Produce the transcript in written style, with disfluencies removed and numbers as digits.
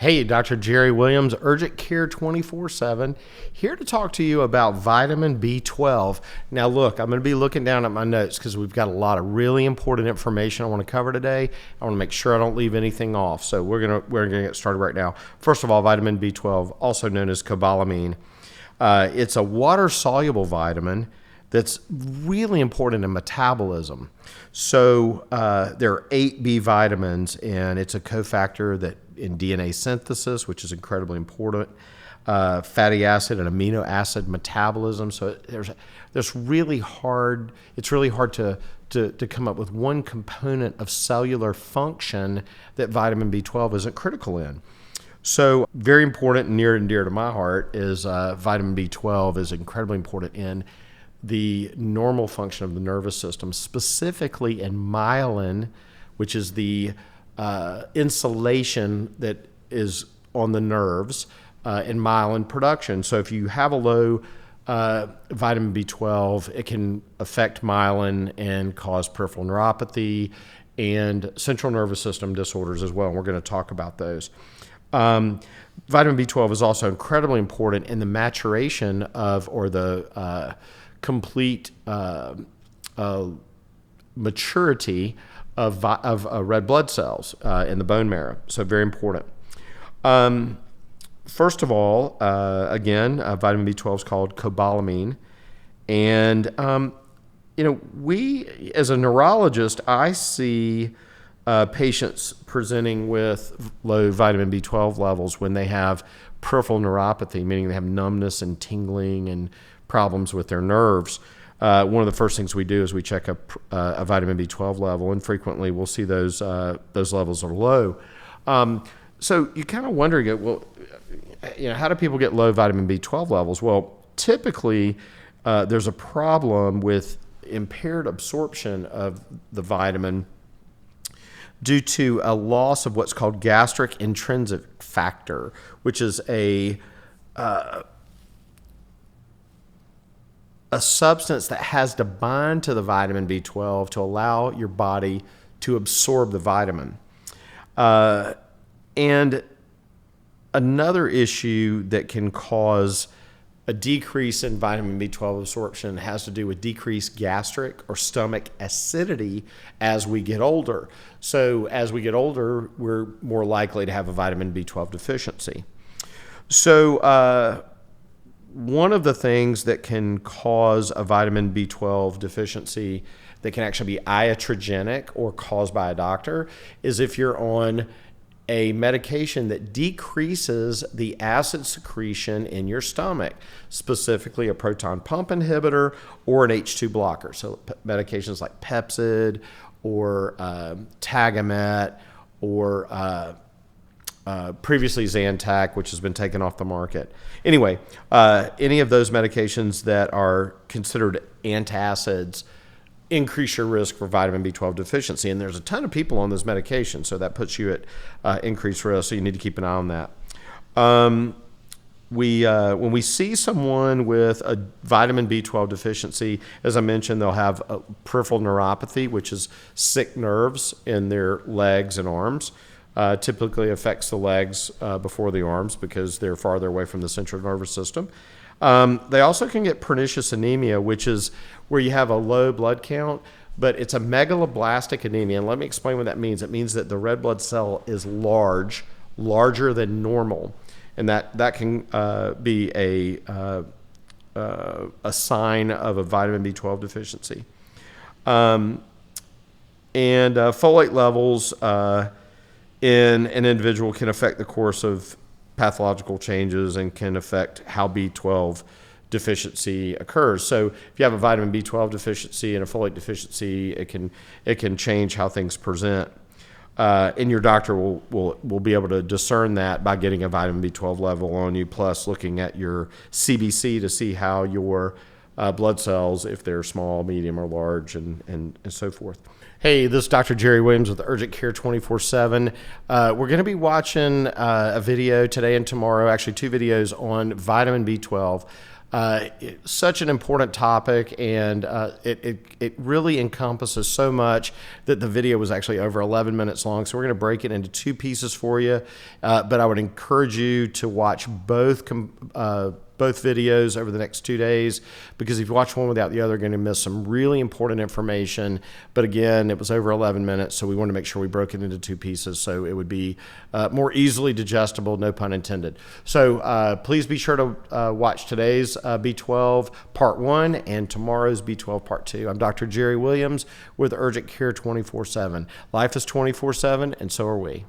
Hey, Dr. Jerry Williams, Urgent Care 24/7, here to talk to you about vitamin B12. Now, look, I'm going to be looking down at my notes because we've got a lot of really important information I want to cover today. I want to make sure I don't leave anything off. So we're going to get started right now. First of all, vitamin B12, also known as cobalamin. It's a water-soluble vitamin that's really important in metabolism. So there are 8 B vitamins, and it's a cofactor that in DNA synthesis, which is incredibly important, fatty acid and amino acid metabolism. So it's really hard to come up with one component of cellular function that vitamin B12 isn't critical in. So very important and near and dear to my heart is vitamin B12 is incredibly important in the normal function of the nervous system, specifically in myelin, which is the insulation that is on the nerves in myelin production. So if you have a low vitamin B12, it can affect myelin and cause peripheral neuropathy and central nervous system disorders as well. And we're going to talk about those. Vitamin B12 is also incredibly important in the maturation of, or the complete maturity of red blood cells in the bone marrow. So very important. First of all, again, vitamin B12 is called cobalamin. And, we, as a neurologist, I see patients presenting with low vitamin B12 levels when they have peripheral neuropathy, meaning they have numbness and tingling and problems with their nerves. One of the first things we do is we check a vitamin B12 level, and frequently we'll see those levels are low. So you kind of wonder, well, how do people get low vitamin B12 levels? Well, typically there's a problem with impaired absorption of the vitamin due to a loss of what's called gastric intrinsic factor, which is a substance that has to bind to the vitamin B12 to allow your body to absorb the vitamin. And another issue that can cause a decrease in vitamin B12 absorption has to do with decreased gastric or stomach acidity as we get older. So as we get older, we're more likely to have a vitamin B12 deficiency. So one of the things that can cause a vitamin B12 deficiency that can actually be iatrogenic or caused by a doctor is if you're on a medication that decreases the acid secretion in your stomach, specifically a proton pump inhibitor or an H2 blocker. So medications like Pepcid or Tagamet or previously Zantac, which has been taken off the market. Anyway, any of those medications that are considered antacids increase your risk for vitamin B12 deficiency. And there's a ton of people on those medications, so that puts you at increased risk, so you need to keep an eye on that. When we see someone with a vitamin B12 deficiency, as I mentioned, they'll have a peripheral neuropathy, which is sick nerves in their legs and arms. Typically affects the legs before the arms because they're farther away from the central nervous system. They also can get pernicious anemia, which is where you have a low blood count, but it's a megaloblastic anemia. And let me explain what that means. It means that the red blood cell is larger than normal. And that can be a sign of a vitamin B12 deficiency. And folate levels in an individual can affect the course of pathological changes and can affect how B12 deficiency occurs. So if you have a vitamin B12 deficiency and a folate deficiency, it can change how things present. And your doctor will be able to discern that by getting a vitamin B12 level on you, plus looking at your CBC to see how your blood cells, if they're small, medium, or large, and so forth. Hey, this is Dr. Jerry Williams with Urgent Care 24/7. We're going to be watching a video today and tomorrow, actually 2 videos on vitamin B12. Such an important topic, and it really encompasses so much that the video was actually over 11 minutes long. So we're going to break it into two pieces for you, but I would encourage you to watch both videos over the next 2 days, because if you watch one without the other, you're going to miss some really important information. But again, it was over 11 minutes, so we wanted to make sure we broke it into two pieces so it would be more easily digestible, no pun intended. So please be sure to watch today's B12 Part 1 and tomorrow's B12 Part 2. I'm Dr. Jerry Williams with Urgent Care 24/7. Life is 24/7, and so are we.